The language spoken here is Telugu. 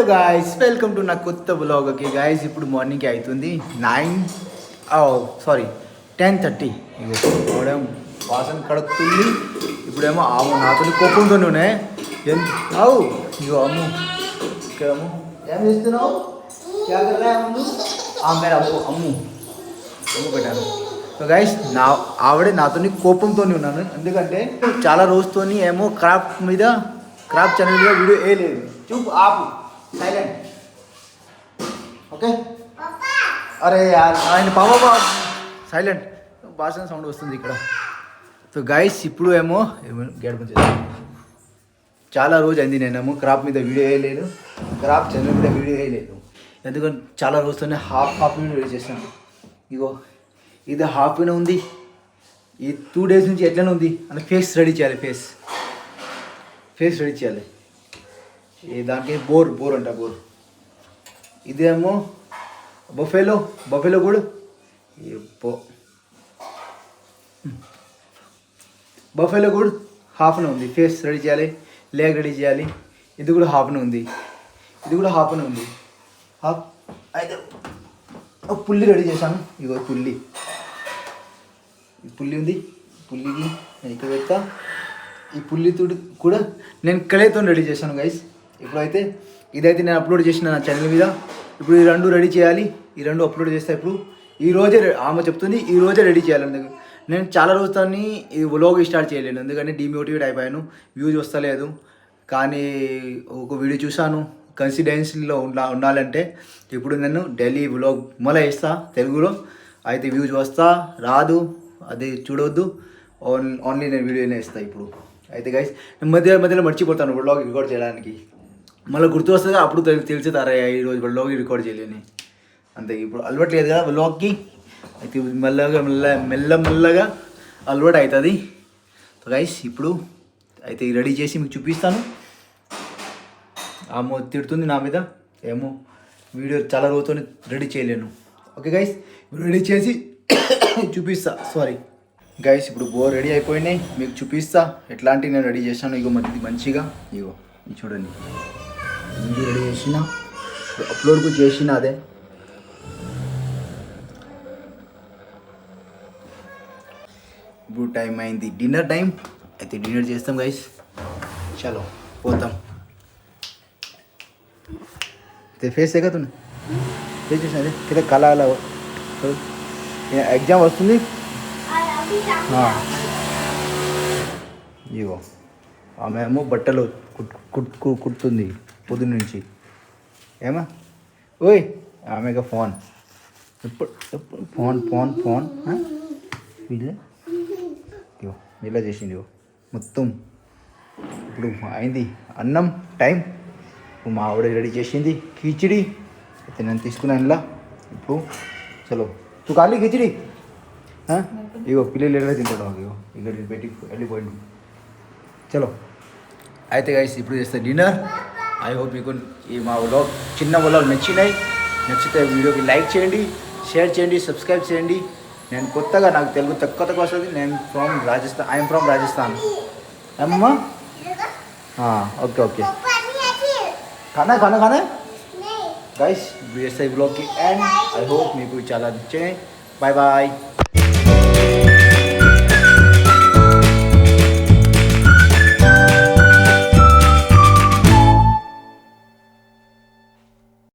గాయస్ వెల్కమ్ టు నా కొత్త బ్లాగ్కి గాయస్. ఇప్పుడు మార్నింగ్కి అవుతుంది 10:30. ఇప్పుడేమో వాసన కడుగుతుంది. ఇప్పుడేమో ఆమె నాతో కోపంతోనే అవు ఇగో అమ్ము ఇక్కడేమో ఏం చేస్తున్నావు ఆమె అమ్ము పెట్టాను. సో గైస్ ఆవిడే నాతో కోపంతోనే ఉన్నాను. ఎందుకంటే చాలా రోజుతోని ఏమో క్రాఫ్ట్ ఛానల్ మీద వీడియో వేయలేదు. చూపు ఆపు సైలెంట్ ఓకే. అరే ఆయన పాపా సైలెంట్ భాషణ సౌండ్ వస్తుంది ఇక్కడ. సో గైస్ ఇప్పుడు ఏమో గేట్ చాలా రోజు అయింది నేనేమో క్రాప్ మీద వీడియో వేయలేదు, క్రాప్ ఛానల్ మీద వీడియో వేయలేదు. ఎందుకంటే చాలా రోజుతోనే హాఫ్ వీడియో చేశాను. ఇగో ఇది హాఫ్నే ఉంది. ఈ 2 days నుంచి ఎట్లనే ఉంది అని ఫేస్ రెడీ చేయాలి. ఫేస్ రెడీ చేయాలి. దానికి బోర్ అంట బోర్. ఇదేమో బఫెలో కూడా బఫెలో కూడా హాఫ్నే ఉంది. ఫేస్ రెడీ చేయాలి, లెగ్ రెడీ చేయాలి. ఇది కూడా హాఫ్నే ఉంది, ఇది కూడా హాఫ్నే ఉంది. హాఫ్ అయితే పుల్లి రెడీ చేశాను. ఇగో పుల్లి ఉంది. పుల్లికి నేను ఇక్కడ పెడతా. ఈ పుల్లితో కూడా నేను కళేతో రెడీ చేశాను గైస్. ఇప్పుడైతే ఇదైతే నేను అప్లోడ్ చేసిన నా ఛానల్ మీద. ఇప్పుడు ఈ 2 రెడీ చేయాలి. ఈ 2 అప్లోడ్ చేస్తే ఇప్పుడు ఈరోజే ఆమె చెప్తుంది ఈరోజే రెడీ చేయాలి. నేను చాలా రోజుతాన్ని ఈ వ్లాగ్ స్టార్ట్ చేయలేను, ఎందుకంటే డిమోటివేట్ అయిపోయాను. వ్యూస్ వస్తలేదు. కానీ ఒక వీడియో చూశాను, కన్సిస్టెన్సీలో ఉండాలంటే ఇప్పుడు నేను డైలీ వ్లాగ్ మళ్ళీ వేస్తా తెలుగులో. అయితే వ్యూస్ వస్తా రాదు అది చూడవద్దు, ఓన్లీ నేను వీడియోనే ఇస్తాను ఇప్పుడు. అయితే గైస్ మధ్యలో మర్చిపోతాను వ్లాగ్ రికార్డ్ చేయడానికి. మళ్ళీ గుర్తు వస్తుంది, అప్పుడు తెలుసుతారా ఈరోజు వ్లాగ్ రికార్డ్ చేయలేని. అంతే ఇప్పుడు అలవాటు లేదు కదా వ్లాగ్కి. అయితే మెల్లగా అలవాటు అవుతుంది. గైస్ ఇప్పుడు అయితే రెడీ చేసి మీకు చూపిస్తాను. ఆమె తిడుతుంది నా మీద, ఏమో వీడియో చాలా రోజుతో రెడీ చేయలేను. ఓకే గైస్ ఇప్పుడు రెడీ చేసి చూపిస్తా. సారీ గైస్ ఇప్పుడు బోర్ రెడీ అయిపోయినాయి, మీకు చూపిస్తా ఎట్లాంటివి నేను రెడీ చేశాను. ఇగో మంచిగా ఇగో ఇది చూడండి, ఇది రెడీ చేసిన అప్లోడ్ కూడా చేసిన. అదే ఇప్పుడు టైం అయింది, డిన్నర్ టైం. అయితే డిన్నర్ చేస్తాం గైస్. చలో పోతాం. అయితే ఫేస్ है का तूने ఫేస్ చేసిన అదే కింద కళ అలా ఎగ్జామ్ వస్తుంది. ఇగో ఆమె ఏమో బట్టలు కుడుతుంది పొద్దున్న నుంచి. ఏమా ఓయ్ ఆమెగా ఫోన్ ఎప్పుడు ఫోన్ వీళ్ళే ఇగో ఇలా చేసింది. ఇగో మొత్తం ఇప్పుడు అయింది అన్నం టైం. మా ఆవిడ రెడీ చేసింది కిచిడి. అయితే నేను తీసుకున్నాను ఇలా. ఇప్పుడు చలో తు ఖాళీ కిచిడి. ఇగో పిల్లలు ఎలా తింటాడు. ఇగో ఇక్కడ పెట్టి వెళ్ళిపోయింది. చలో అయితే గైస్ ఇప్పుడు చేస్తే డిన్నర్. ఐ హోప్ మీకు ఈ మా వ్లాగ్ చిన్న వ్లాగ్ నచ్చితే వీడియోకి లైక్ చేయండి, షేర్ చేయండి, సబ్స్క్రైబ్ చేయండి. నేను కొత్తగా నాకు తెలుగు తక్కువ వస్తుంది. నేను ఐఎమ్ ఫ్రమ్ రాజస్థాన్. అమ్మా ఓకే खाना गाइस ब्लॉग की एंड आई होप మీకు చాలా నచ్చాయి. बाय